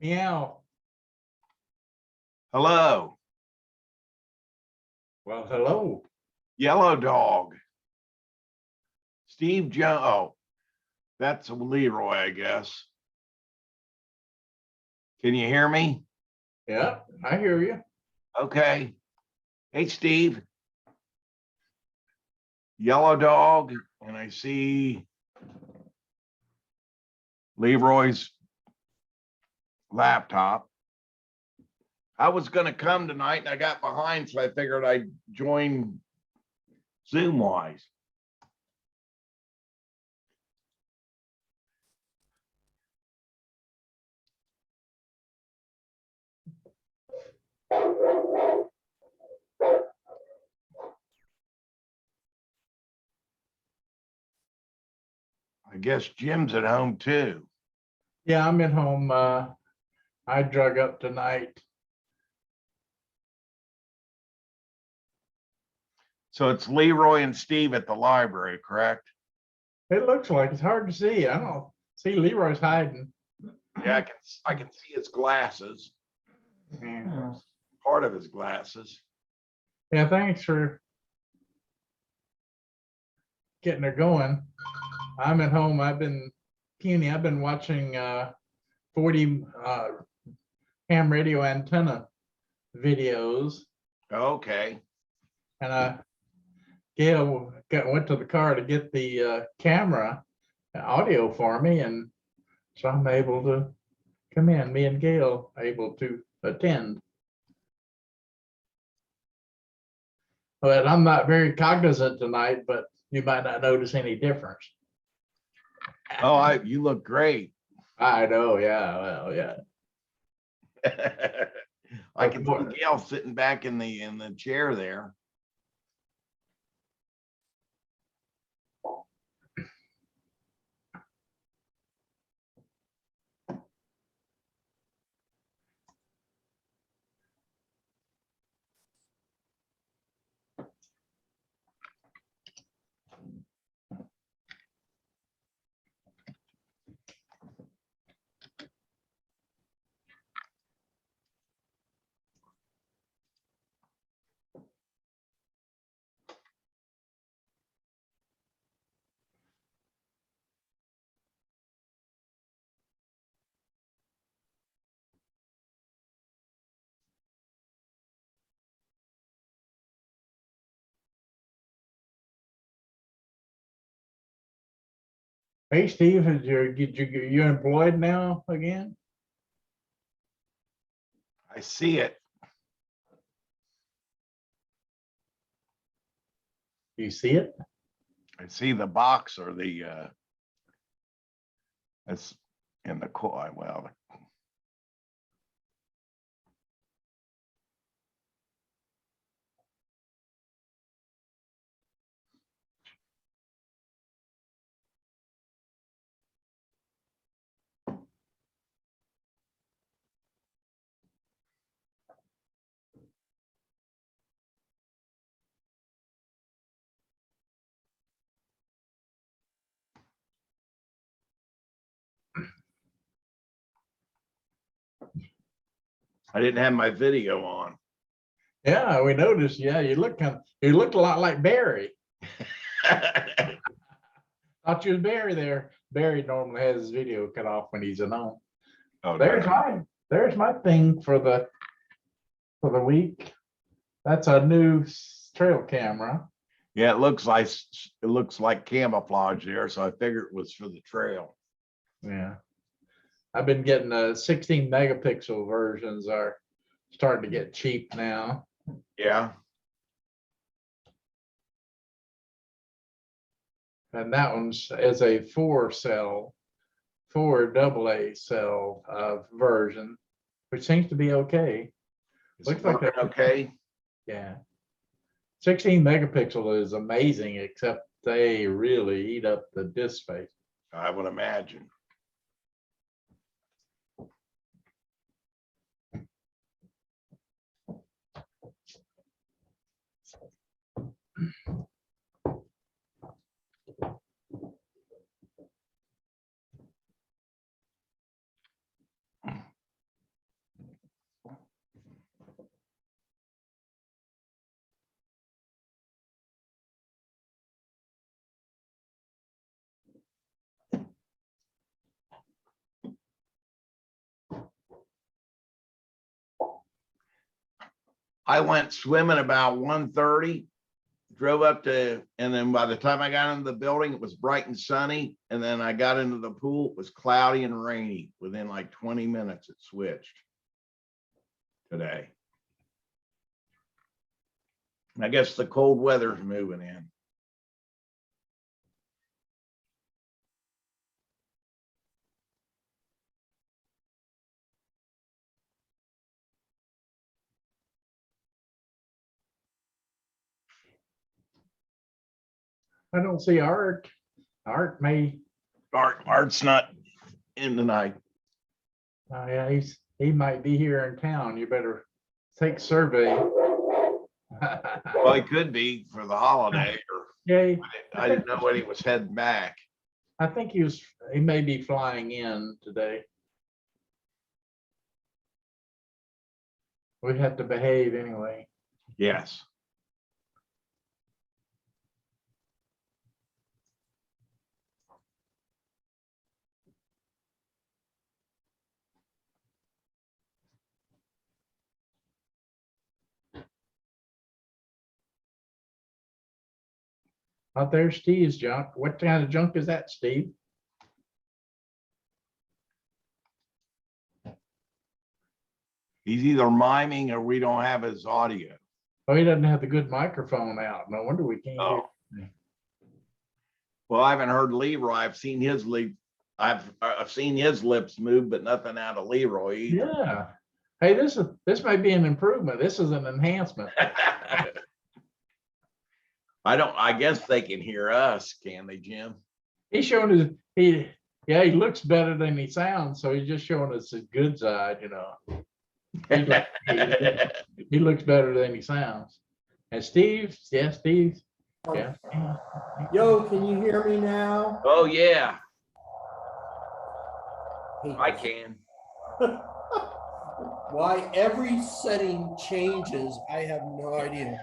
Meow. Hello. Well, hello. Yellow dog. Steve Jones. Oh, that's Leroy, I guess. Can you hear me? Yeah, I hear you. Okay. Hey, Steve. Yellow dog, and I see Leroy's laptop. I was going to come tonight and I got behind, so I figured I'd join Zoom wise. I guess Jim's at home too. Yeah, I'm at home. I drug up tonight. So it's Leroy and Steve at the library, correct? It looks like it's hard to see. I don't see Leroy's hiding. Yeah, I can see his glasses. Yeah. Part of his glasses. Yeah, thanks for getting her going. I'm at home. I've been watching 40 ham radio antenna videos, Okay. and Gail went to the car to get the camera audio for me, and so I'm able to come in. Me and Gail are able to attend. But I'm not very cognizant tonight, but you might not notice any difference. Oh, you look great. I know, yeah, well, yeah. I can see Gail sitting back in the chair there. Hey, Steve, you employed now again? I see it. You see it? I see the box or that's in the core. Well, I didn't have my video on. Yeah, we noticed. Yeah, you look a lot like Barry. Thought you was Barry there. Barry normally has his video cut off when he's alone. Oh, There's my thing for the week. That's a new trail camera. Yeah, it looks like camouflage there, so I figured it was for the trail. Yeah. I've been getting the 16 megapixel versions are starting to get cheap now. Yeah. And that one's as a 4 AA cell version, which seems to be okay. Looks like okay. Yeah. 16 megapixel is amazing, except they really eat up the disk space. I would imagine. I went swimming about 1:30, drove up to, and then by the time I got into the building, it was bright and sunny. And then I got into the pool, it was cloudy and rainy. Within like 20 minutes, it switched today. I guess the cold weather's moving in. I don't see Art. Art may, Art's not in tonight. yeah, he might be here in town. You better take survey. Well, he could be for the holiday, or Yeah, I didn't know when he was heading back. I think he may be flying in today. We have to behave anyway. Yes. Out there, Steve's junk. What kind of junk is that, Steve? He's either miming or we don't have his audio. Oh, he doesn't have the good microphone out. No wonder we can't hear. Oh. Well, I haven't heard Leroy. I've seen his I've seen his lips move, but nothing out of Leroy either. Yeah. Hey, this may be an improvement. This is an enhancement. I guess they can hear us, can they, Jim? He's showing he looks better than he sounds, so he's just showing us his good side, you know. He looks better than he sounds. And Steve, yeah, Steve, yeah. Yo, can you hear me now? Oh yeah, I can. Why every setting changes, I have no idea.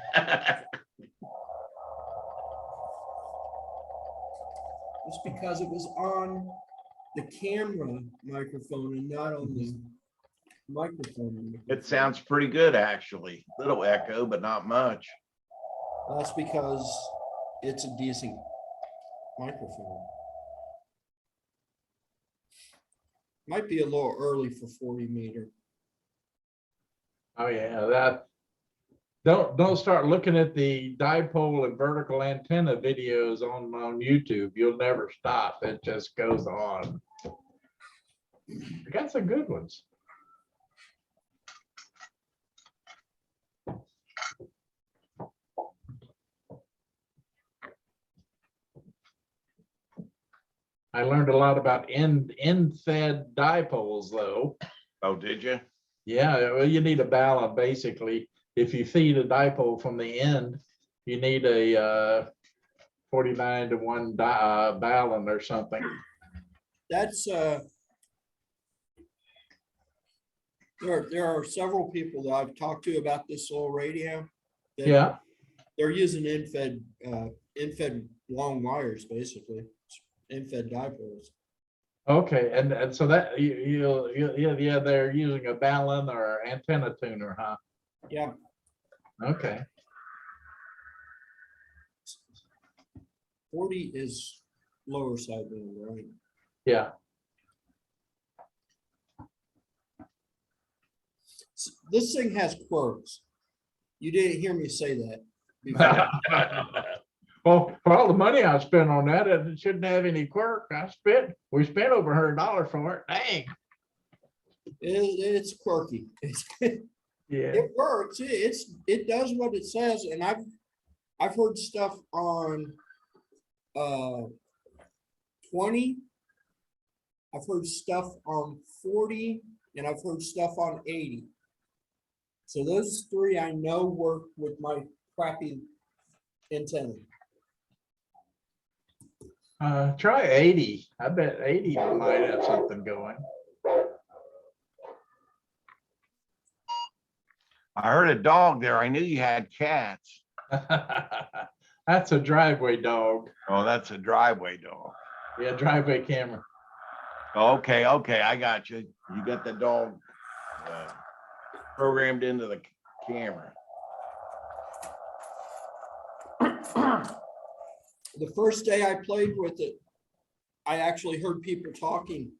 It's because it was on the camera microphone and not on the microphone. It sounds pretty good, actually. Little echo, but not much. That's because it's a decent microphone. Might be a little early for 40 meter. Oh yeah, that don't start looking at the dipole and vertical antenna videos on YouTube. You'll never stop. It just goes on. You got some good ones. I learned a lot about end-fed dipoles though. Oh, did you? Yeah, well, you need a balun basically. If you feed a dipole from the end, you need a 49-to-1 balun or something. That's there are several people that I've talked to about this little radio. That Yeah. They're using end-fed long wires, basically, end-fed dipoles. Okay, and so that yeah, they're using a balun or antenna tuner, huh? Yeah. Okay. 40 is lower sideband, right? Yeah. This thing has quirks. You didn't hear me say that before. Well, for all the money I spent on that, it shouldn't have any quirk. We spent over $100 for it. Dang. It's quirky. Yeah. It works. It does what it says, and I've heard stuff on 20. I've heard stuff on 40, and I've heard stuff on 80. So those three I know work with my crappy antenna. Try 80. I bet 80 might have something going. I heard a dog there. I knew you had cats. That's a driveway dog. Oh, that's a driveway dog. Yeah, driveway camera. Okay, I got you. You got the dog programmed into the camera. The first day I played with it, I actually heard people talking,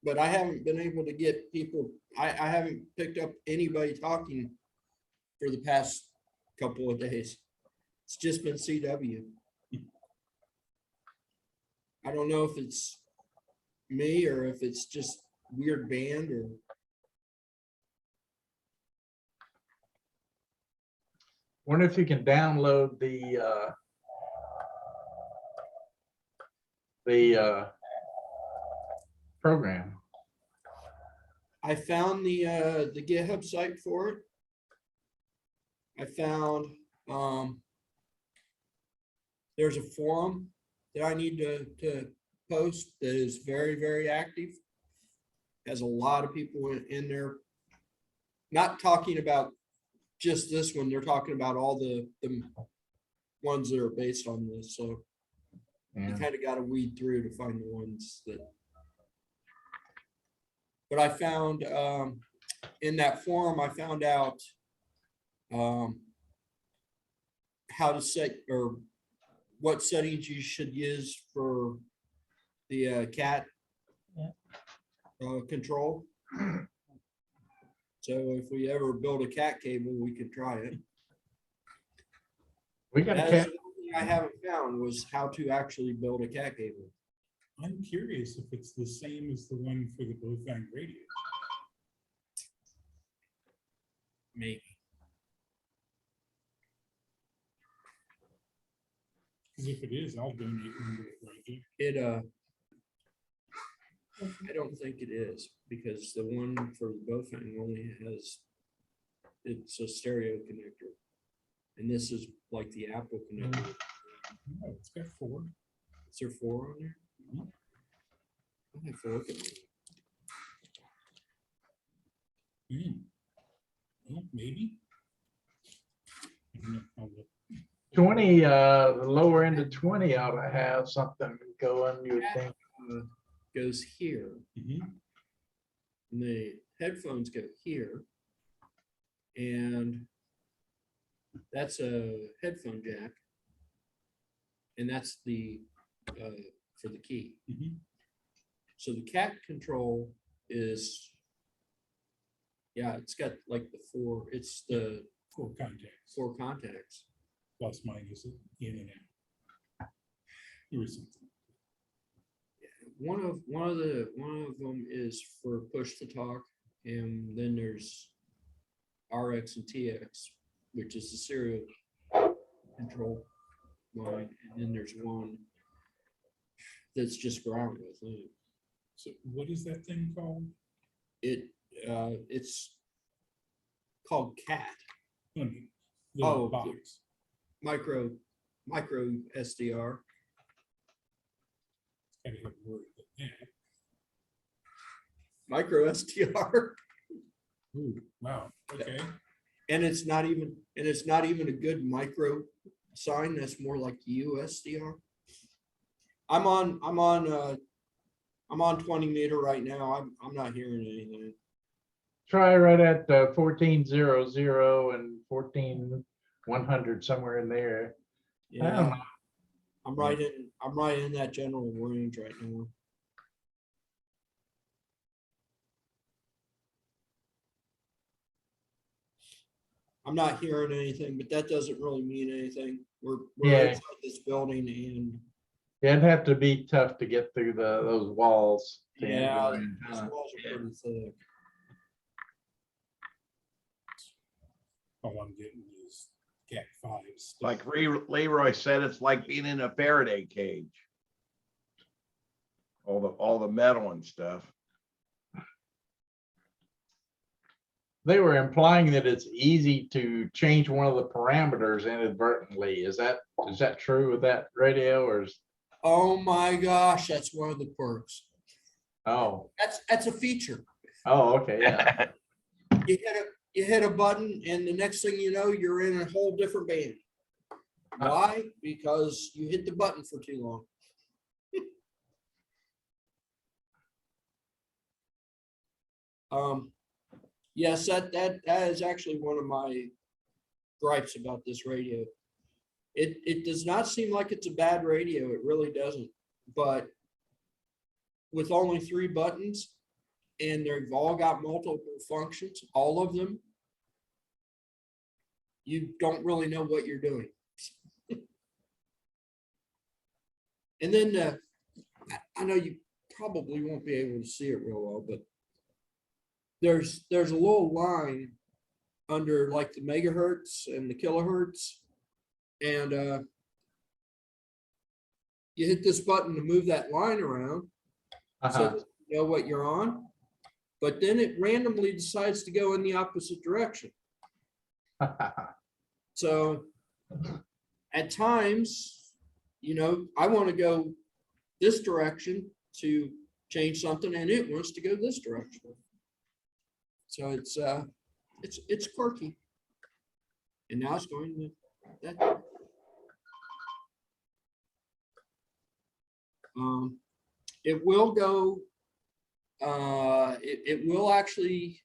but I haven't been able to get people, I haven't picked up anybody talking for the past couple of days. It's just been CW. I don't know if it's me or if it's just weird band or. Wonder if you can download the program. I found the GitHub site for it. I found there's a forum that I need to post that is very, very active. Has a lot of people in there. Not talking about just this one, they're talking about all the ones that are based on this. So you Yeah. kind of got to weed through to find the ones that. But I found in that forum, I found out how to set or what settings you should use for the cat control. So if we ever build a cat cable, we could try it. We got a That's cat. the only thing I haven't found was how to actually build a cat cable. I'm curious if it's the same as the one for the Bofang radio. Maybe. Because if it is, I'll donate one to it right here. It I don't think it is, because the one for the Bofang only has, it's a stereo connector. And this is like the Apple connector. Oh, it's got 4. Is there 4 on there? Mhm. I'll have to look at it. Well, maybe. I don't know. I'll look. 20, the lower end of 20 ought to have something going, you would think. Goes here, Mhm. and the headphones go here. And that's a headphone jack. And that's the for the key. Mhm. So the cat control is, yeah, it's got like the 4, it's the 4 contacts. 4 contacts. Plus minus it in and out. Or something. One of them is for push to talk, and then there's RX and TX, which is the serial control line, and then there's one that's just ground, I think. So what is that thing called? It's called CAT, I mean, Oh, the box. micro SDR. Gotta have a word with that. Micro SDR. Ooh, wow, okay. And it's not even a good micro sign. That's more like USDR. I'm on 20 meter right now. I'm not hearing anything. Try right at 1400 and 14100, somewhere in there. I don't Yeah, know. I'm right in that general range right now. I'm not hearing anything, but that doesn't really mean anything. We're Yeah. inside this building, and Yeah, it'd have to be tough to get through those walls. to yeah, enter in, these huh? walls are pretty thick. All I'm getting is Cat 5s. Like Leroy said, it's like being in a Faraday cage. All the metal and stuff. They were implying that it's easy to change one of the parameters inadvertently. Is that true with that radio, or is? Oh my gosh, that's one of the perks. Oh, That's a feature. okay, yeah. You hit a button, and the next thing you know, you're in a whole different band. Why? Because you hit the button for too long. Yes, that is actually one of my gripes about this radio. It does not seem like it's a bad radio. It really doesn't. But with only 3 buttons and they've all got multiple functions, all of them, you don't really know what you're doing. And then I know you probably won't be able to see it real well, but there's a little line under like the megahertz and the kilohertz, and you hit this button to move that line around so that you know what you're on, but then it randomly decides to go in the opposite direction. So at times, you know, I want to go this direction to change something and it wants to go this direction. So it's quirky. And now it's going to that. It will go, it will actually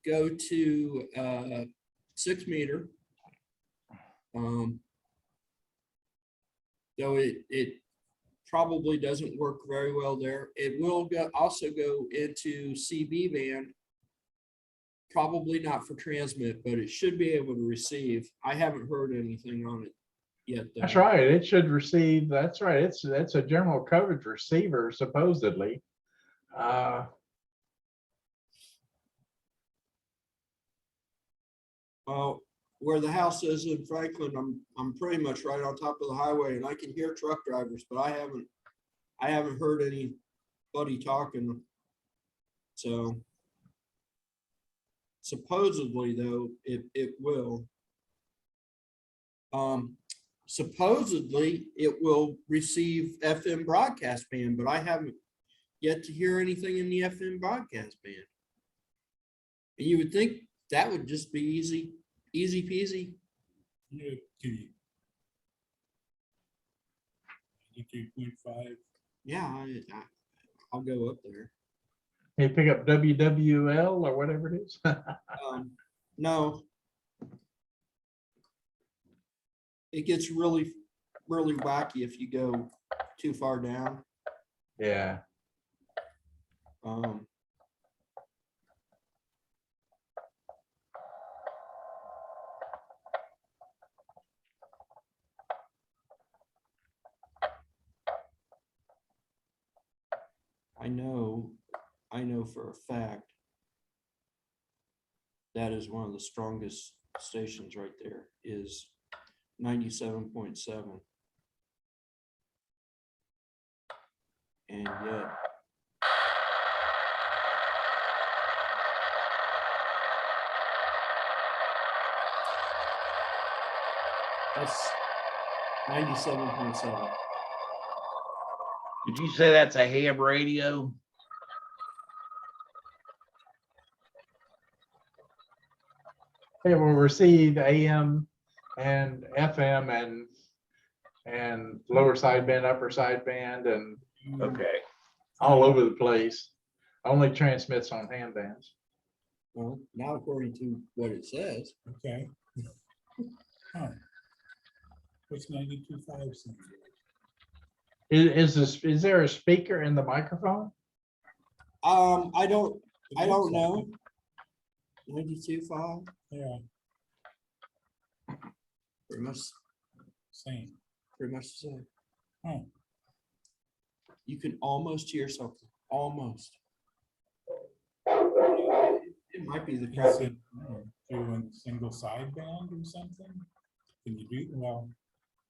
go to 6 meter. Though it probably doesn't work very well there. It will also go into CB band, probably not for transmit, but it should be able to receive. I haven't heard anything on it yet, though. That's right. It should receive. That's right. It's a general coverage receiver, supposedly. Well, where the house is in Franklin, I'm pretty much right on top of the highway, and I can hear truck drivers, but I haven't heard anybody talking. So supposedly, though, it will. Supposedly it will receive FM broadcast band, but I haven't yet to hear anything in the FM broadcast band. And you would think that would just be easy peasy. Yeah, 2.5. Yeah, I'll go up there. You pick up WWL or whatever it is. No. It gets really wacky if you go too far down. Yeah. I know for a fact that is one of the strongest stations right there is 97.7. And yet that's 97.7. Did you say that's a ham radio? It will receive AM and FM and lower sideband, upper sideband, and Okay. all over the place. Only transmits on ham bands. Well, now according to what it says, Okay. Huh. What's 92.5? Is there a speaker in the microphone? I don't know. 92.5, Yeah, pretty much same. the same. Huh. You can almost hear something, almost. It might be the Is crap. it doing single sideband or something? Can you do, well,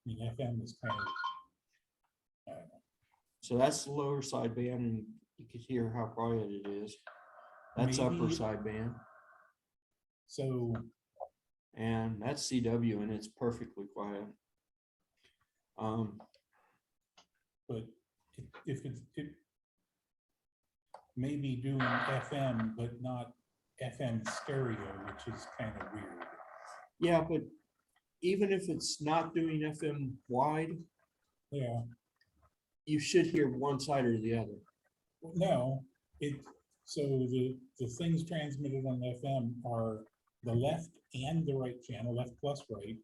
I mean, FM is kind of, I don't know. So that's the lower sideband, and you can hear how quiet it is. That's upper Maybe- sideband, So, and that's CW, and it's perfectly quiet. but if it may be doing FM, but not FM stereo, which is kind of weird. Yeah, but even if it's not doing FM wide, Yeah, you should hear one side or the other. no, so the things transmitted on FM are the left and the right channel, left plus right,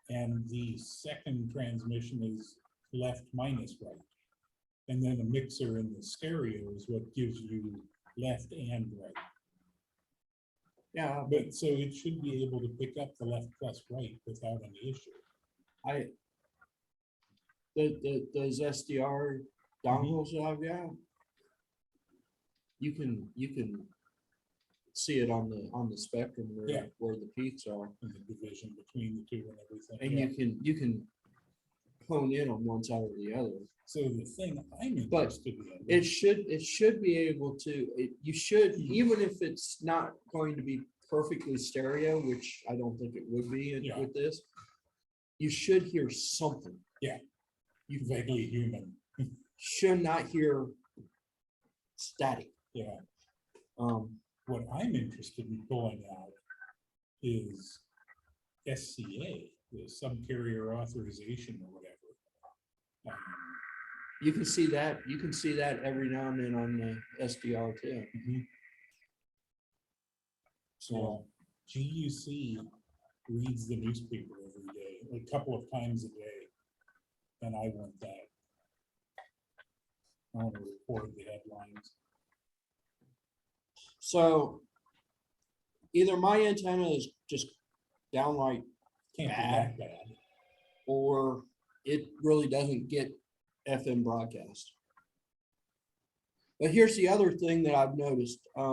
and the second transmission is left minus right. And then a mixer in the stereo is what gives you left and right. Yeah, But so it should be able to pick up the left plus right without any issue. those SDR dongles that I've got, you can see it on the spectrum Yeah. where the peaks are, And the division between the two and everything. and Yeah. you can hone in on one side or the other. So the thing I'm But interested in. It should be able to, you should, even if it's not going to be perfectly stereo, which I don't think it would be Yeah. with this, you should hear something. You vaguely human. Should not hear static. Yeah. Um, What I'm interested in pulling out is SCA, the subcarrier authorization or whatever. you can see that every now and then on the SDR too. So GUC reads the newspaper every day, a couple of times a day. And I want that. I want to record the headlines. So either my antenna is just downright Can't be bad, that bad. or it really doesn't get FM broadcast. But here's the other thing that I've noticed. Which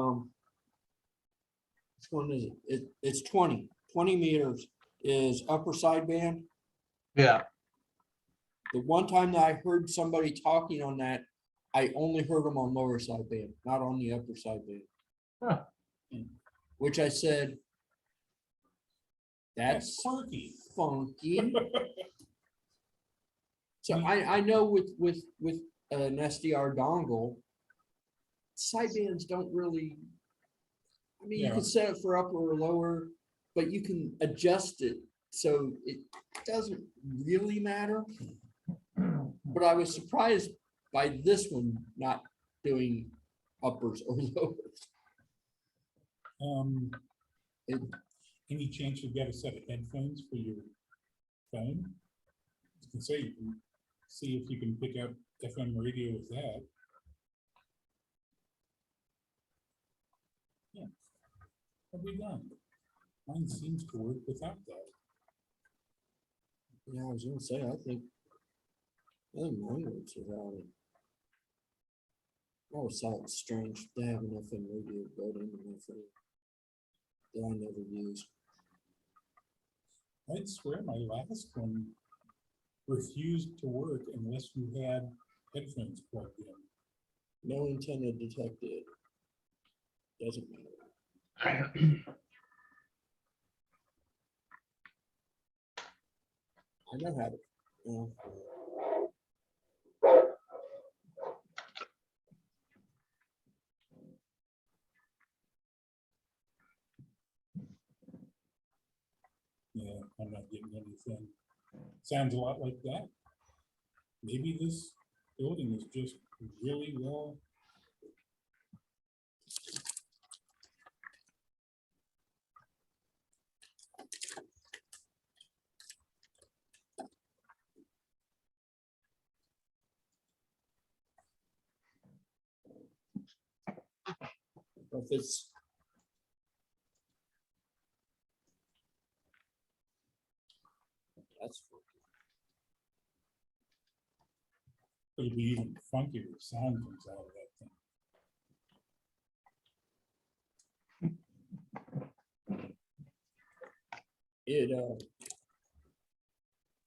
one is it? It's 20 meters is upper sideband. Yeah, The one time that I heard somebody talking on that, I only heard them on lower sideband, not on the upper sideband. Huh. Which I said, that's quirky. funky. So I know with an SDR dongle, sidebands don't really, I mean, you Yeah. can set it for upper or lower, but you can adjust it so it doesn't really matter. But I was surprised by this one not doing uppers or lowers. It- Any chance you've got a set of headphones for your phone? You can say, you can see if you can pick up FM radio with that. Yeah. What have we done? Mine seems to work without that. Yeah, I was gonna say, I think mine works without it. I always thought it's strange to have an FM radio built into my phone that I never use. I'd swear my last one refused to work unless you had headphones plugged in. No antenna detected. Doesn't matter. I know how to. Yeah, I'm not getting anything. Sounds a lot like that. Maybe this building is just really well. If it's. That's. It'll be even funkier sound comes out of that thing.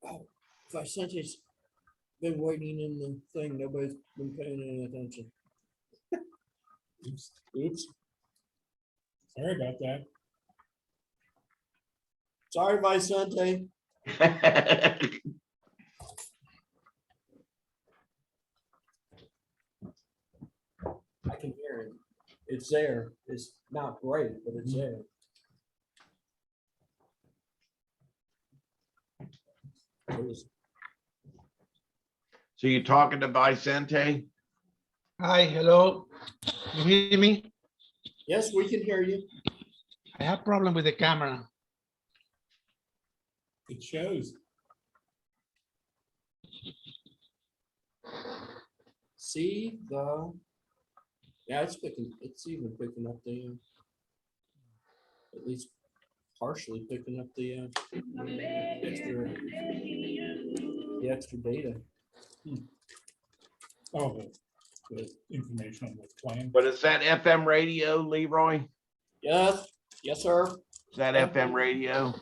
Oh, Vicente's been waiting in the thing, nobody's been paying any attention. Oops, Oops, sorry about that. sorry, Vicente. I can hear it. It's there. It's not great, but it's there. It was- So you talking to Vicente? Hi, hello. You hear me? Yes, we can hear you. I have problem with the camera. It shows. See the, yeah, it's picking, it's even picking up the, at least partially picking up the extra data. Oh, the information on the plan. But is that FM radio, Leroy? Yes, yes, sir. Is that FM radio?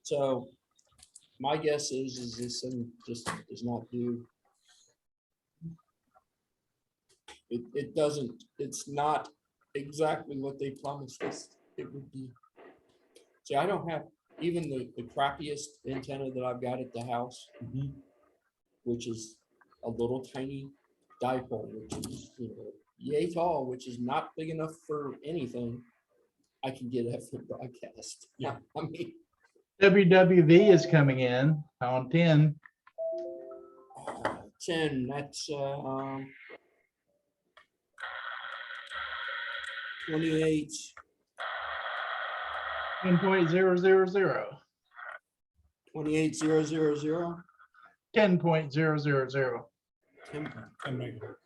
So my guess is this thing just does not do. It doesn't, it's not exactly what they promised us it would be. See, I don't have even the crappiest antenna that I've got at the house, Mhm. which is a little tiny dipole, which is, you know, yay tall, which is not big enough for anything. I can get FM broadcast. Yeah. I mean, WWV is coming in on 10. 10, that's 28. 10.000. 28000. 10.000. 10. 10 megahertz.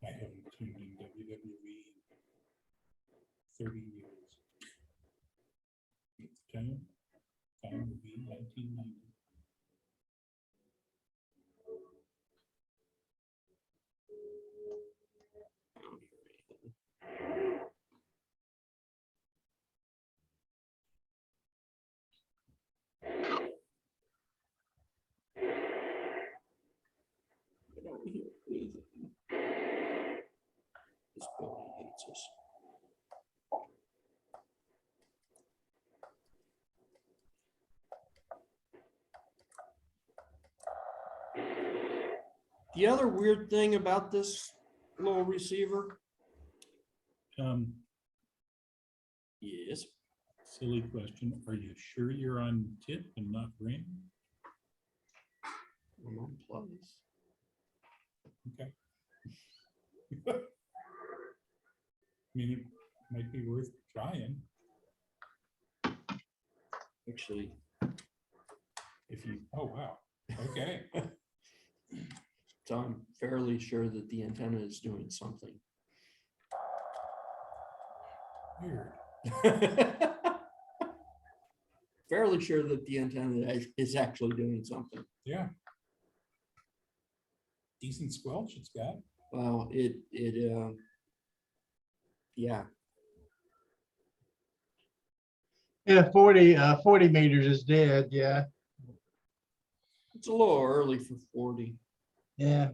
I haven't tuned in WWE in 30 years. Time would be 1990. I don't hear anything. This building hates us. The other weird thing about this little receiver, yes, Silly question. Are you sure you're on tip and not ring? I'm on plus. Okay. I mean, it might be worth trying Actually, if you, oh, wow. Okay. so I'm fairly sure that the antenna is doing something. Weird. Fairly sure that the antenna is actually doing something. Yeah. Decent squelch it's got. Well, yeah, Yeah, 40 meters is dead. Yeah. it's a little early for 40. Yeah.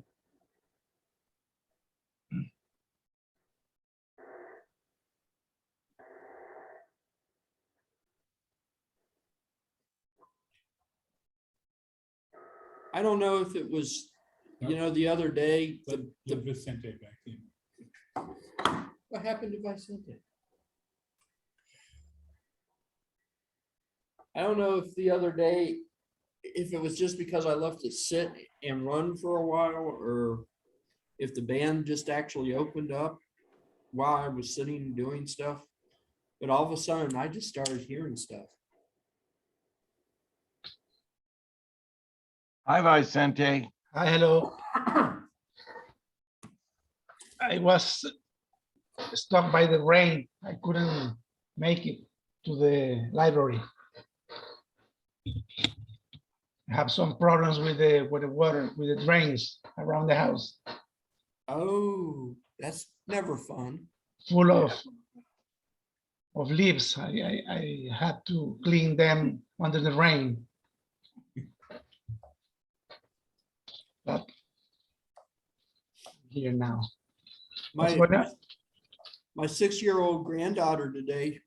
I don't know if it was, you know, the other day, Let Vicente back in. what happened if I sent it? I don't know if the other day, if it was just because I left it sit and run for a while, or if the band just actually opened up while I was sitting and doing stuff. But all of a sudden, I just started hearing stuff. Hi, Vicente. Hi, hello. I was stuck by the rain. I couldn't make it to the library. I have some problems with the water, with the drains around the house, Oh, that's never fun. full of leaves. I had to clean them under the rain. But here now. What's going on? My 6-year-old granddaughter today,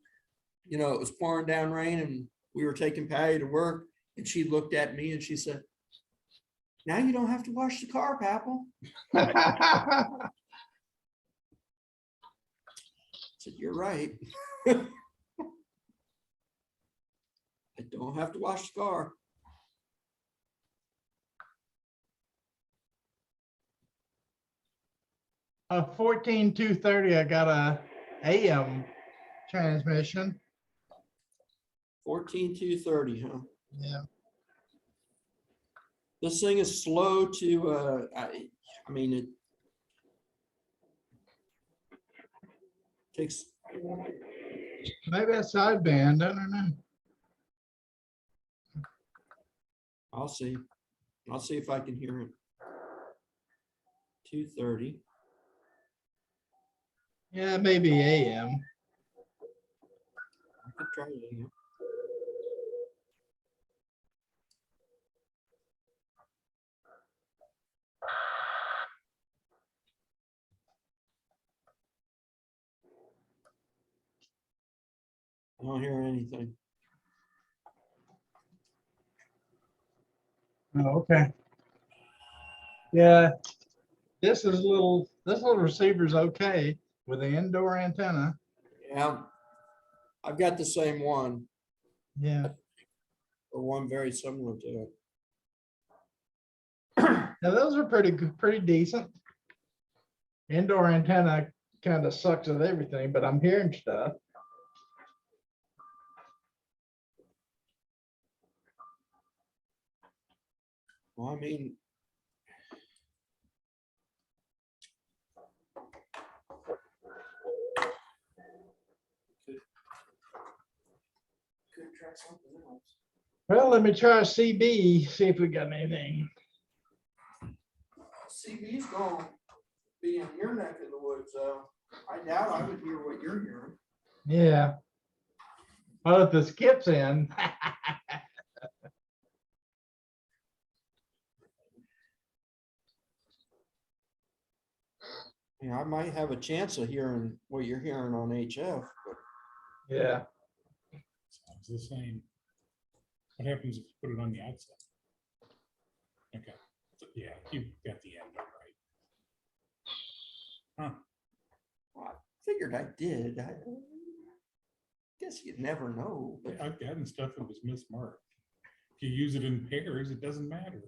you know, it was pouring down rain and we were taking Patty to work, and she looked at me and she said, "Now you don't have to wash the car, Papal." said, you're right. I don't have to wash the car. A 14230, I got a AM transmission. 14230, huh? Yeah. This thing is slow to, I mean, it takes, Maybe a sideband, I don't know. I'll see. I'll see if I can hear it. 230. Yeah, maybe AM. I could try it again. I don't hear anything. Oh, okay. Yeah, this little receiver's okay with the indoor antenna. Yeah, I've got the same one, Yeah. or one very similar to it. Now those are pretty good, pretty decent. Indoor antenna kind of sucks at everything, but I'm hearing stuff. Well, I mean, could try something else. Well, let me try CB, see if we got anything. CB's gonna be in your neck of the woods, though. I doubt I would hear what you're hearing. Yeah. Well, if the skip's in. Yeah, I might have a chance of hearing what you're hearing on HF, but Yeah. Sounds the same. What happens if you put it on the outside? Okay, so, yeah, you got the end right. Huh, I figured I did. I guess you never know, but I've gotten stuff that was mismarked. If you use it in pairs, it doesn't matter.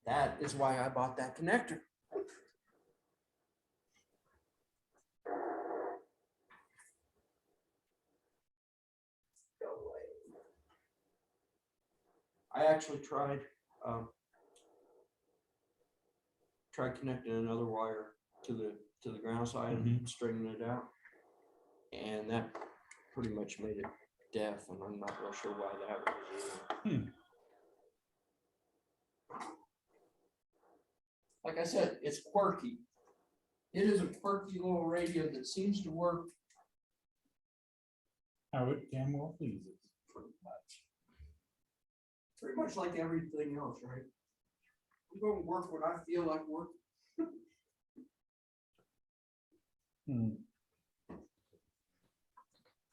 that is why I bought that connector. I actually tried connecting another wire to the ground side and straightening it out, and that pretty much made it deaf, and I'm not real sure why that was either. Like I said, it's quirky. It is a quirky little radio that seems to work How it damn well pleases. pretty much like everything else, right? I'm going to work when I feel like work.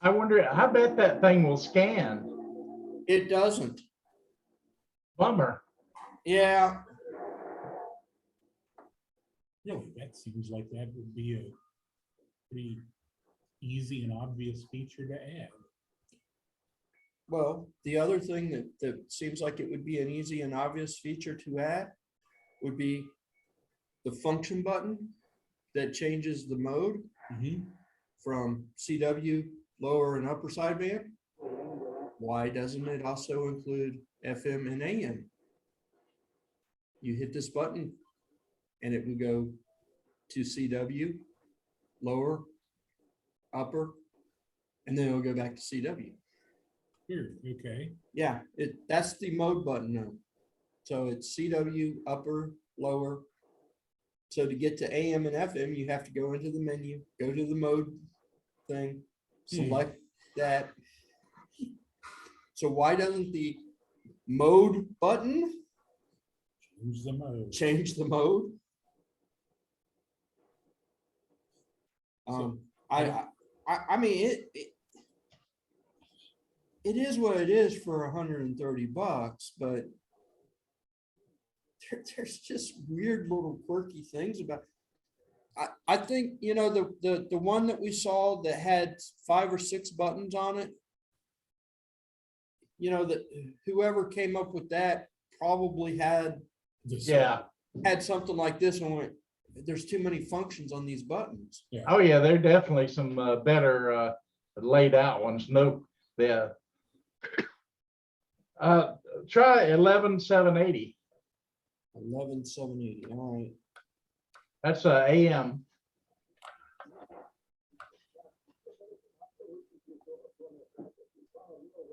I wonder, I bet that thing will scan. It doesn't. Bummer. Yeah. Yeah, that seems like that would be a pretty easy and obvious feature to add. Well, the other thing that seems like it would be an easy and obvious feature to add would be the function button that changes the mode from CW lower and upper sideband. Why doesn't it also include FM and AM? You hit this button and it would go to CW, lower, upper, and then it'll go back to CW. Weird, okay. Yeah, that's the mode button now. So it's CW, upper, lower. So to get to AM and FM, you have to go into the menu, go to the mode thing, select that. So why doesn't the mode button Change the mode. change the mode? So, I mean, it is what it is for $130, but there's just weird little quirky things about. I think, you know, the one that we saw that had 5 or 6 buttons on it, you know, that whoever came up with that probably had Yeah. something like this and went, there's too many functions on these buttons. Oh, yeah, there are definitely some better laid out ones. No, yeah. Try 11,780. 11,780. All right. That's AM.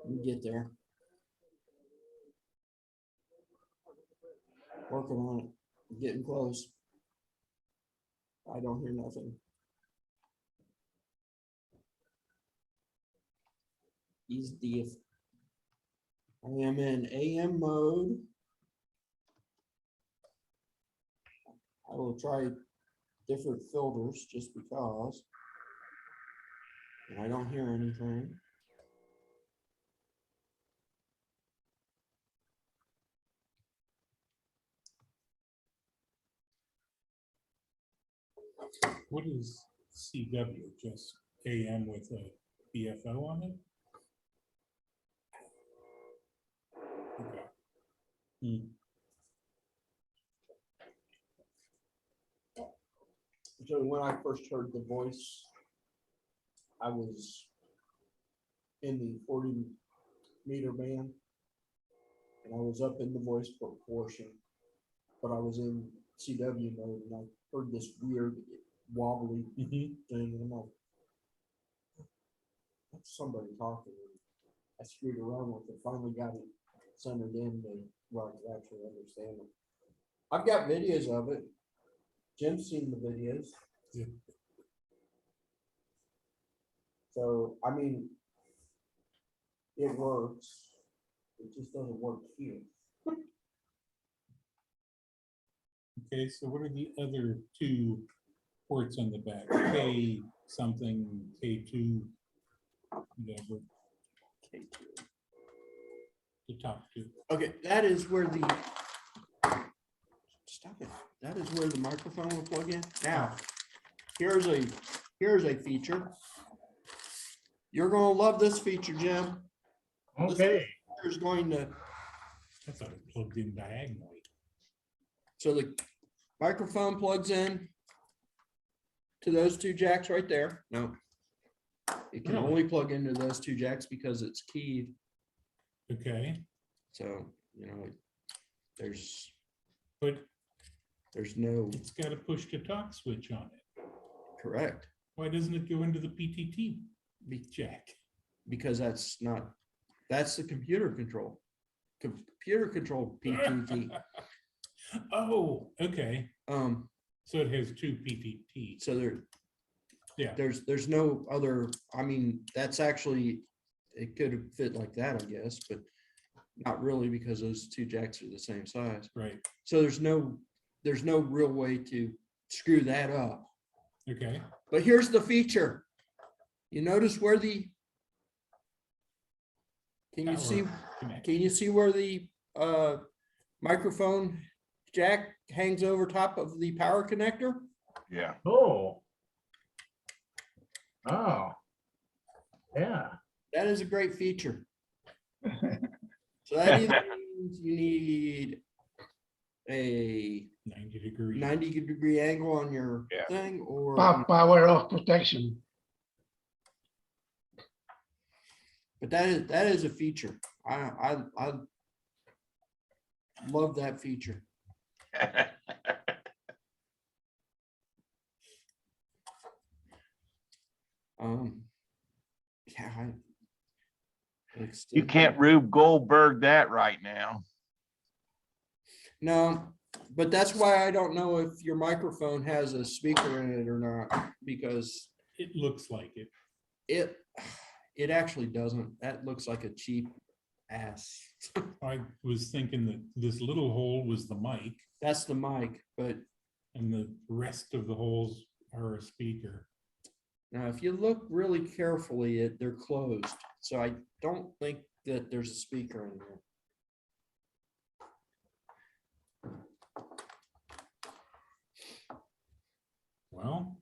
Let me get there. Working on it. Getting close. I don't hear nothing. He's the. I am in AM mode. I will try different filters just because. And I don't hear anything. What is CW? Just AM with a BFO on it? Okay. Hmm. So when I first heard the voice, I was in the 40-meter band. And I was up in the voice portion, but I was in CW mode and I heard this weird wobbly thing and I'm like, that's somebody talking. I screwed around with it, finally got it centered in to where I could actually understand it. I've got videos of it. Jim's seen the videos. Yeah. So, I mean, it works. It just doesn't work here. Okay, so what are the other 2 ports on the back? K something, K2, whatever, K2. the top 2. Okay, that is where the, stop it. That is where the microphone will plug in. Now, here's a feature. You're gonna love this feature, Jim. Okay. Is going to, I thought it plugged in diagonally. so the microphone plugs in to those 2 jacks right there. No. It can Really? only plug into those 2 jacks because it's keyed. Okay, So, you know, there's but no, it's got a push to talk switch on it. correct, Why doesn't it go into the PTT jack? because that's the computer control. Computer controlled PTT. Oh, okay. So it has 2 PTT. Yeah. there's no other, I mean, that's actually, it could have fit like that, I guess, but not really because those 2 jacks are the same size. Right. So there's no real way to screw that up. Okay. But here's the feature. You notice where the, can you see where the microphone jack hangs over top of the power connector? Yeah. Oh. Oh. Yeah. That is a great feature. So that either means you need a 90-degree. 90-degree angle on your Yeah. thing, or Power off protection. but that is a feature. I love that feature. Yeah, You can't Rube Goldberg that right now. No, but that's why I don't know if your microphone has a speaker in it or not, because It looks like it. it actually doesn't. That looks like a cheap ass. I was thinking that this little hole was the mic That's the mic, but and the rest of the holes are a speaker. Now, if you look really carefully, they're closed, so I don't think that there's a speaker in there. Well,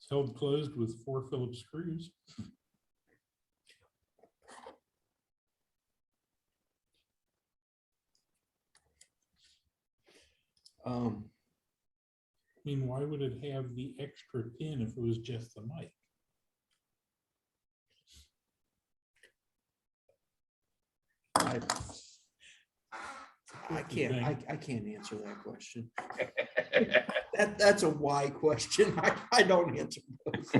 it's held closed with 4 Phillips screws. I mean, why would it have the extra pin if it was just the mic? I can't answer that question. That's a why question. I don't answer those.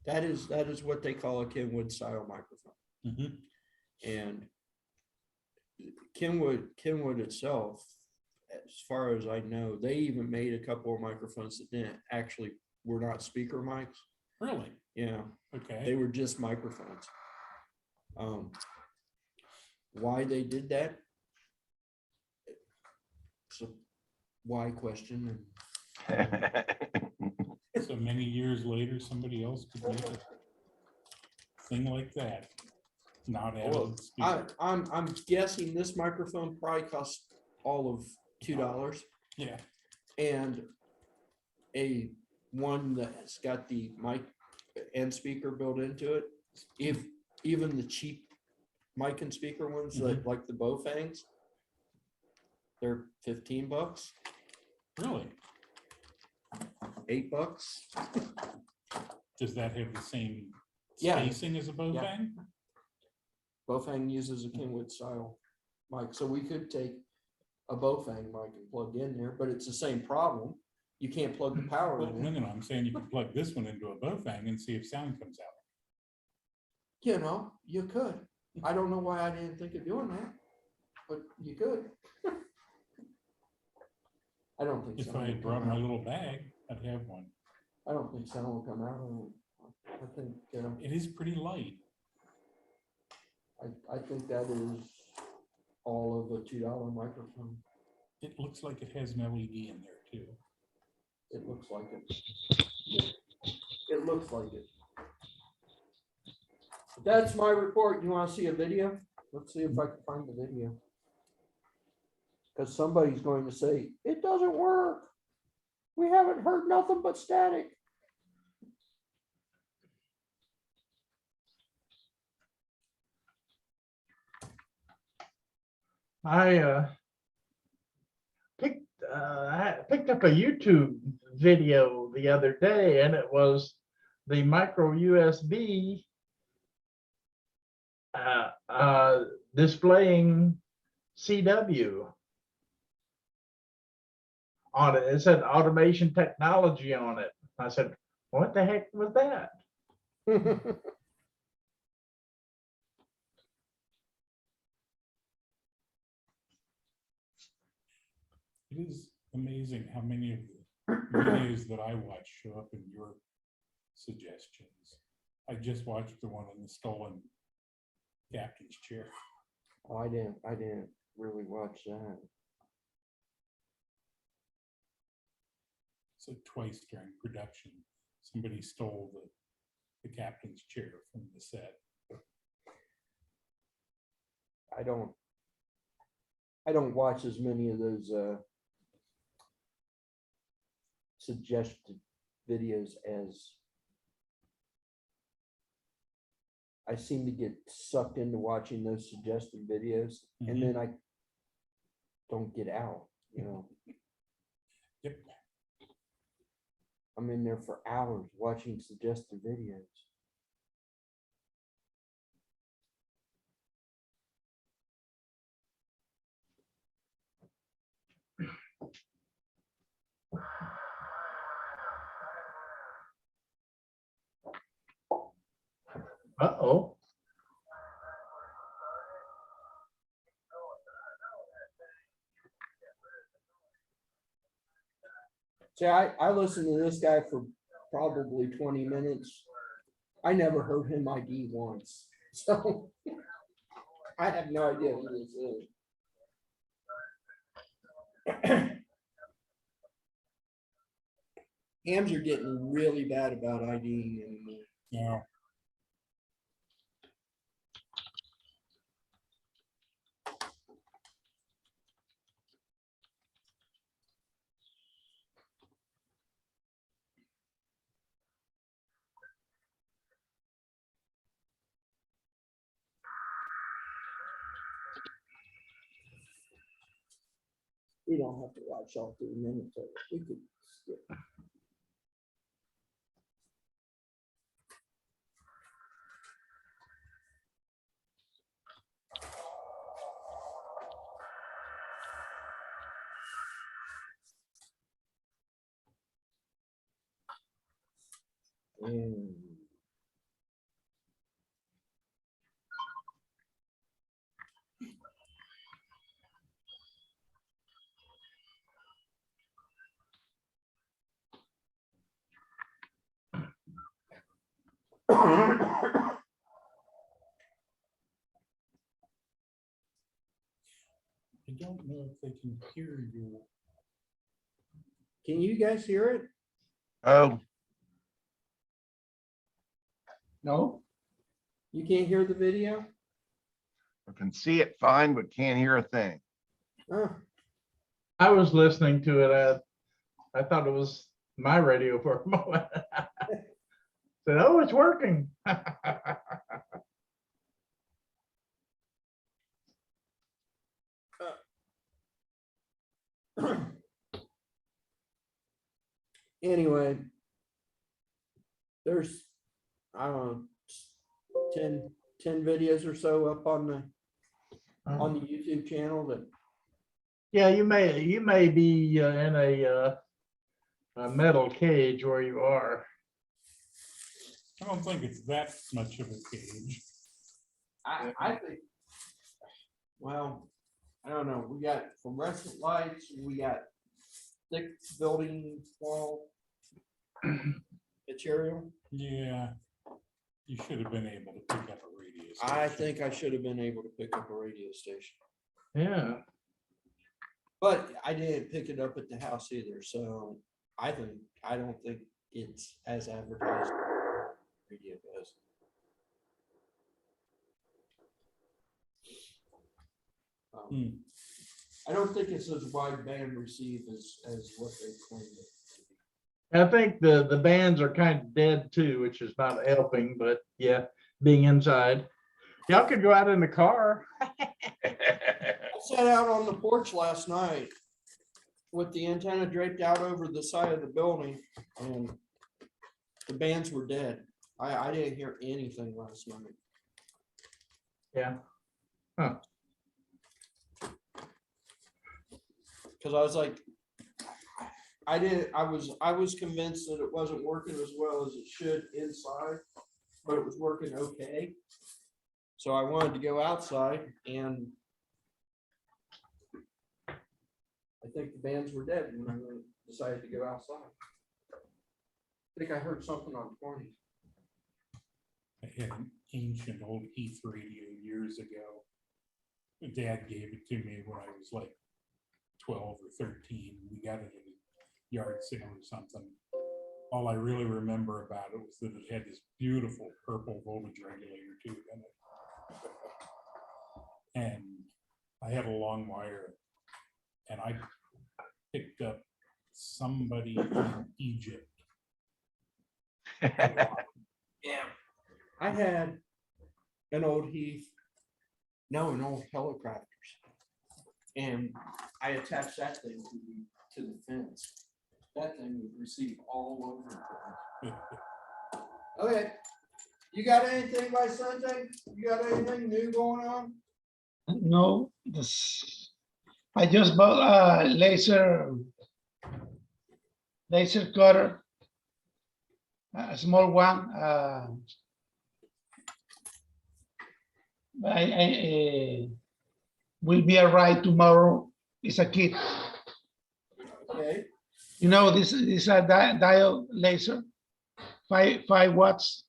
That is what they call a Kenwood style microphone. Mhm. And Kenwood itself, as far as I know, they even made a couple of microphones that didn't actually were not speaker mics. Really? Yeah, Okay. they were just microphones. Why they did that? It's a why question. So many years later, somebody else could make a thing like that. Not Well, added speaker. I'm guessing this microphone probably costs all of $2, Yeah. and a one that's got the mic and speaker built into it. If even the cheap mic and speaker ones, like the Bowfangs, they're $15, Really? $8. Does that have the same Yeah. spacing as a Bowfang? Bowfang uses a Kenwood style mic, so we could take a Bowfang mic and plug in there, but it's the same problem. You can't plug the power Well, in. no, I'm saying you could plug this one into a Bowfang and see if sound comes out. You know, you could. I don't know why I didn't think of doing that, but you could. I don't think If sound I will had come brought my out. little bag, I'd have one. I don't think sound will come out of it. I think It is pretty light. I think that is all of a $2 microphone. It looks like it has an LED in there too. It looks like it. It looks like it. That's my report. You want to see a video? Let's see if I can find the video. Because somebody's going to say, it doesn't work. We haven't heard nothing but static. I picked up a YouTube video the other day, and it was the micro USB displaying CW on it. It said automation technology on it. I said, what the heck was that? It is amazing how many of the videos that I watch show up in your suggestions. I just watched the one on the stolen captain's chair. Oh, I didn't really watch that. So twice during production, somebody stole the captain's chair from the set. I don't watch as many of those suggested videos as I seem to get sucked into watching those suggested videos, and then I don't get out, you know. Yep. I'm in there for hours watching suggested videos. Uh-oh. See, I listened to this guy for probably 20 minutes. I never heard him ID once. So I have no idea who this is. hams are getting really bad about IDing anymore. Yeah. We don't have to watch all 3 minutes of it. We could skip. And I don't know if they can hear you. can you guys hear it? Oh, No, You can't hear the video? I can see it fine, but can't hear a thing. Oh, I was listening to it. I thought it was my radio for a moment. Said, oh, it's working. anyway, there's, I don't know, 10 videos or so up on the YouTube channel that Yeah, you may be in a metal cage where you are. I don't think it's that much of a cage. I think, well, I don't know, we got fluorescent lights, we got thick building wall material. Yeah. You should have been able to pick up a radio station. I think I should have been able to pick up a radio station, Yeah. but I didn't pick it up at the house either, so I don't think it's as advertised as radio does. Hmm. I don't think it's as wideband received as what they claim it to be. I think the bands are kind of dead too, which is not helping, but yeah, being inside. Y'all could go out in the car. I sat out on the porch last night with the antenna draped out over the side of the building, and the bands were dead. I didn't hear anything last night. Yeah. Huh. Because I was like, I was convinced that it wasn't working as well as it should inside, but it was working okay. So I wanted to go outside, and I think the bands were dead when I decided to go outside. I think I heard something on 20. I had an ancient old Heath radio years ago. My dad gave it to me when I was like 12 or 13. We got it at a yard sale or something. All I really remember about it was that it had this beautiful purple voltage regulator tube in it. And I had a long wire, and I picked up somebody in Egypt. Yeah. I had an old an old Helicopters. And I attached that thing to the fence. That thing would receive all over the place. Okay. You got anything by Sunday? You got anything new going on? no, I just bought a laser cutter, a small one. I will be arrived tomorrow. It's a kit. Okay. You know, this is a diode laser, 5 watts.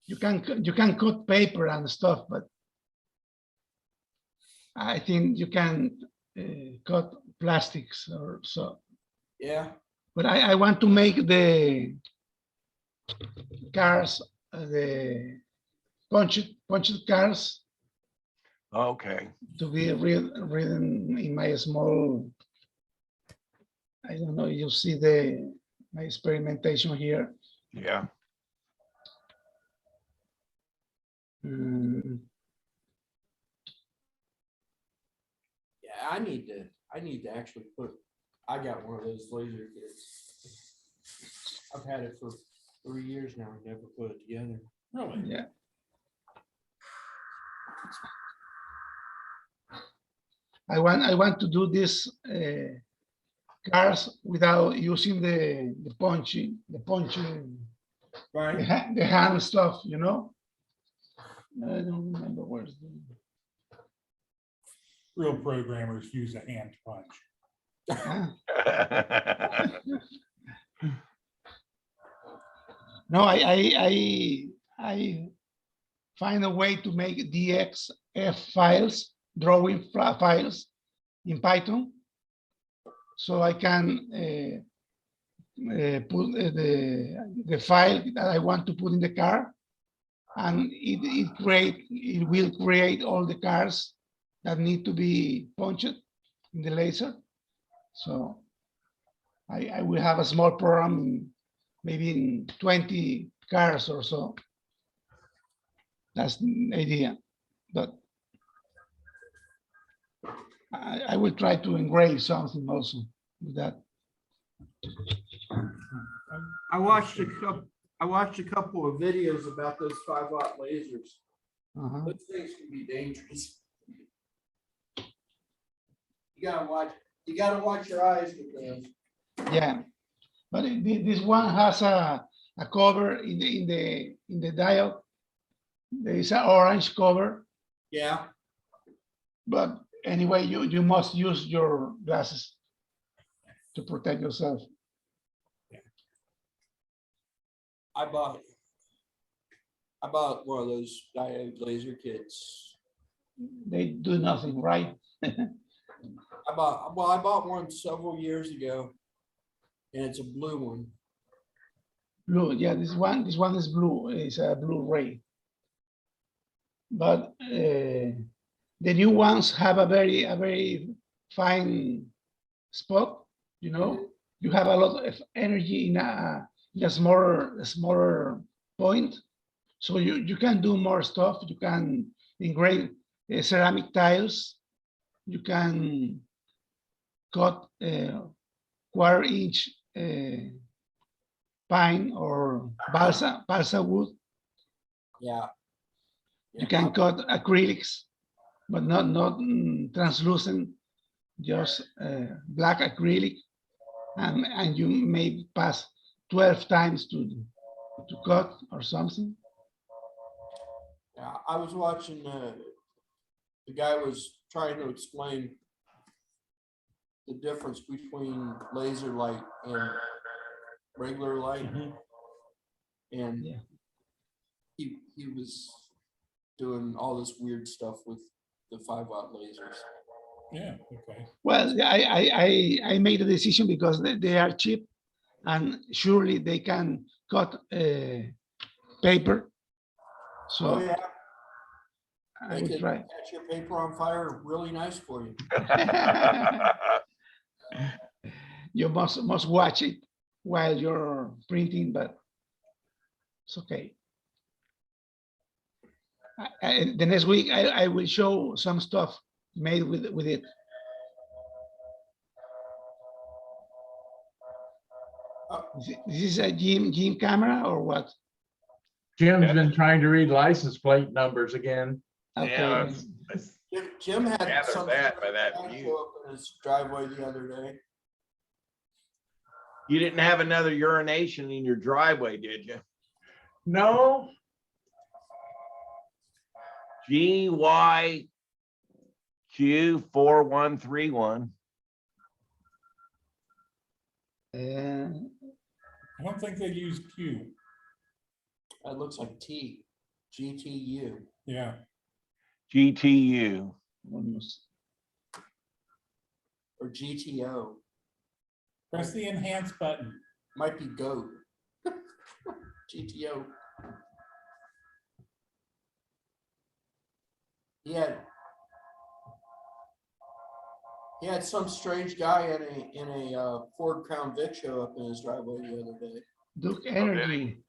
You can cut paper and stuff, but I think you can cut plastics or so. Yeah. But I want to make the cars, the punched cars Okay. to be written in my small, I don't know, you see my experimentation here. Yeah. Mm, Yeah, I need to actually I got one of those laser kits. I've had it for 3 years now, and never put it together. Really? yeah. I want to do this cars without using the punching, Right. the hand stuff, you know? I don't remember where's the. Real programmers use a hand punch. No, I find a way to make DXF files, drawing files in Python, so I can put the file that I want to put in the car, and it will create all the cars that need to be punched in the laser. So I will have a small program, maybe in 20 cars or so. That's the idea, but I will try to engrave something also with that. I watched a couple of videos about those 5-watt lasers. Uh-huh. Those things can be dangerous. You gotta watch your eyes with those. Yeah, but this one has a cover in the dial. There is an orange cover, Yeah, but anyway, you must use your glasses to protect yourself. I bought one of those diode laser kits. They do nothing, right? I bought one several years ago, and it's a blue one. Blue, yeah, this one is blue. It's a blue ray. But the new ones have a very fine spot. You know, you have a lot of energy in a smaller point, so you can do more stuff. You can engrave ceramic tiles. You can cut quarter-inch pine or balsa wood. Yeah. You can cut acrylics, but not translucent, just black acrylic, and you may pass 12 times to cut or something. Yeah, I was watching, the guy was trying to explain the difference between laser light and regular light. Mhm. And Yeah. he was doing all this weird stuff with the 5-watt lasers. Yeah, okay. Well, I made a decision because they are cheap, and surely they can cut paper. So Oh yeah, I they will could try. catch your paper on fire really nice for you. You must watch it while you're printing, but it's okay. The next week I will show some stuff made with it. This is a Jim camera or what? Jim's been trying to read license plate numbers again. Okay. Yeah, Jim had Gather some that by that guy view. show up in his driveway the other day. you didn't have another urination in your driveway, did you? No, GYQ4131. I don't think they use Q. That looks like GTU. Yeah, GTU. Almost. Or GTO. Press the enhance button. Might be GOAT. GTO. He had some strange guy in a Ford Crown Vic show up in his driveway the other day. Duke Energy.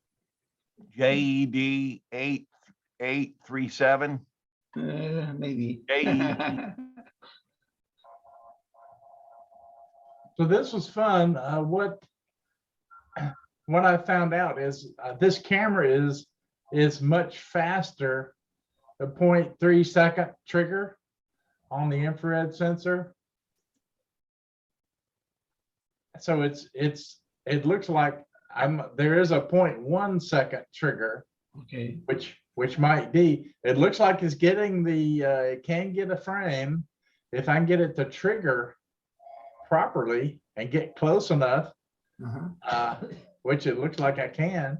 JED 8837. Maybe. JED. So this was fun. What I found out is this camera is much faster. A 0.3 second trigger on the infrared sensor. So it looks like there is a 0.1 second trigger, Okay. which might be. It looks like it's getting it can get a frame if I can get it to trigger properly and get close enough, which it looks like I can.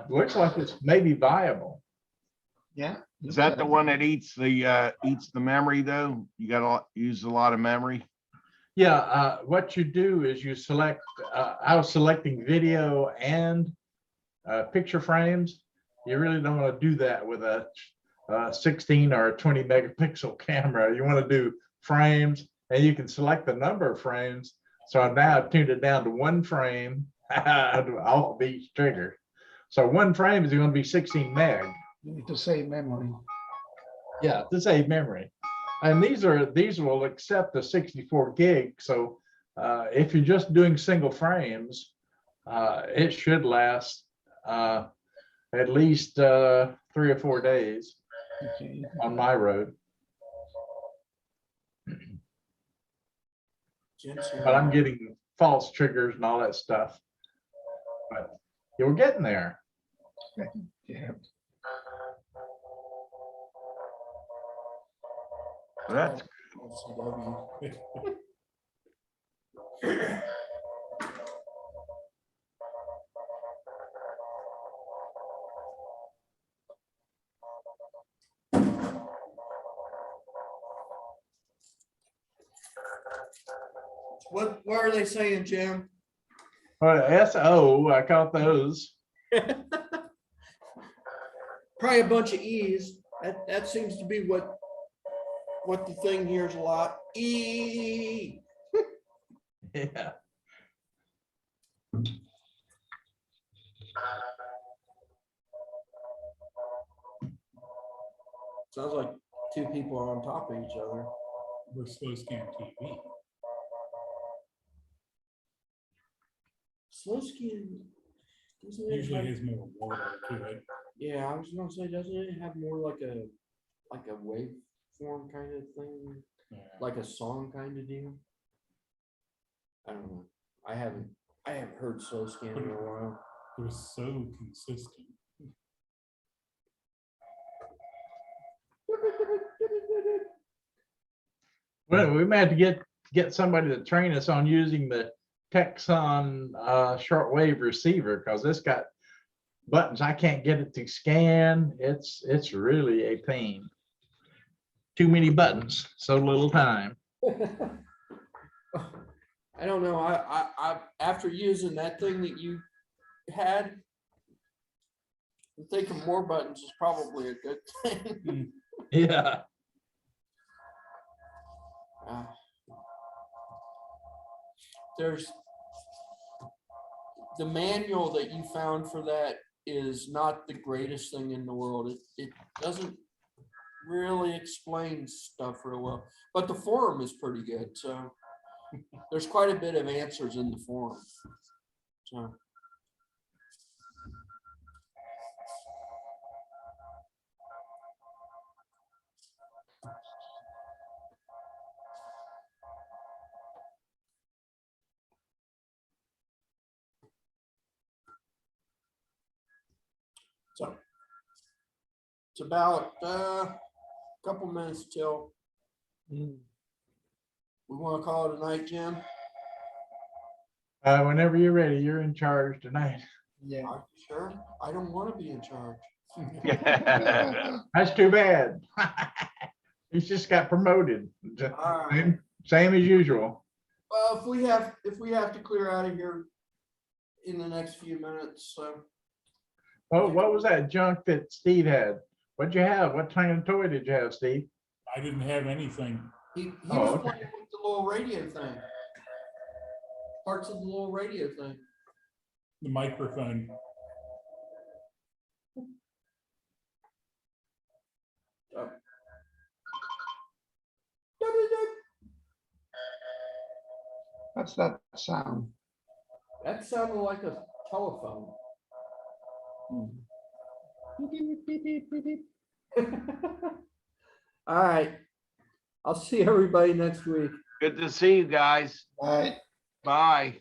Looks like it's maybe viable. Yeah. Is that the one that eats the memory though? You gotta use a lot of memory. Yeah, what you do is you select, I was selecting video and picture frames. You really don't want to do that with a 16 or a 20 megapixel camera. You want to do frames, and you can select the number of frames. So I've now tuned it down to one frame off of each trigger. So one frame is going to be 16 meg. You need to save memory. Yeah, to save memory. And these will accept the 64 gig. So if you're just doing single frames, it should last at least 3 or 4 days Okay. on my road. But I'm getting false triggers and all that stuff. But you're getting there. Yeah. That's What are they saying, Jim? SO, I caught those. Probably a bunch of E's. That seems to be what the thing hears a lot. E. Yeah. Sounds like two people are on top of each other. We're slow scan TV. Slow scan doesn't it Usually have, has more water to it. yeah, I was gonna say, doesn't it have more like a waveform kind of thing? Yeah. Like a song kind of deal? I don't know. I haven't heard slow scan in a while. They're so consistent. Well, we may have to get somebody to train us on using the Texon shortwave receiver, because it's got buttons I can't get it to scan. It's really a pain. Too many buttons, so little time. I don't know. I after using that thing that you had, I'm thinking more buttons is probably a good thing. Yeah. There's the manual that you found for that is not the greatest thing in the world. It doesn't really explain stuff real well, but the forum is pretty good. So there's quite a bit of answers in the forum. So. So it's about a couple minutes till we want to call it a night, Jim. Whenever you're ready, you're in charge tonight. Yeah. Are you sure? I don't want to be in charge. That's too bad. He's just got promoted. All right. Same as usual. Well, if we have to clear out of here in the next few minutes, so. What was that junk that Steve had? What'd you have? What kind of toy did you have, Steve? I didn't have anything. He Oh, was okay. playing with the little radio thing. Parts of the little radio thing. The microphone. Oh. What's that sound? That sounded like a telephone. Beep, beep, beep, beep, beep. All right. I'll see everybody next week. Good to see you guys. Bye. Bye.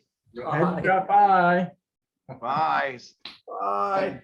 Had to drop by. Bye. Bye.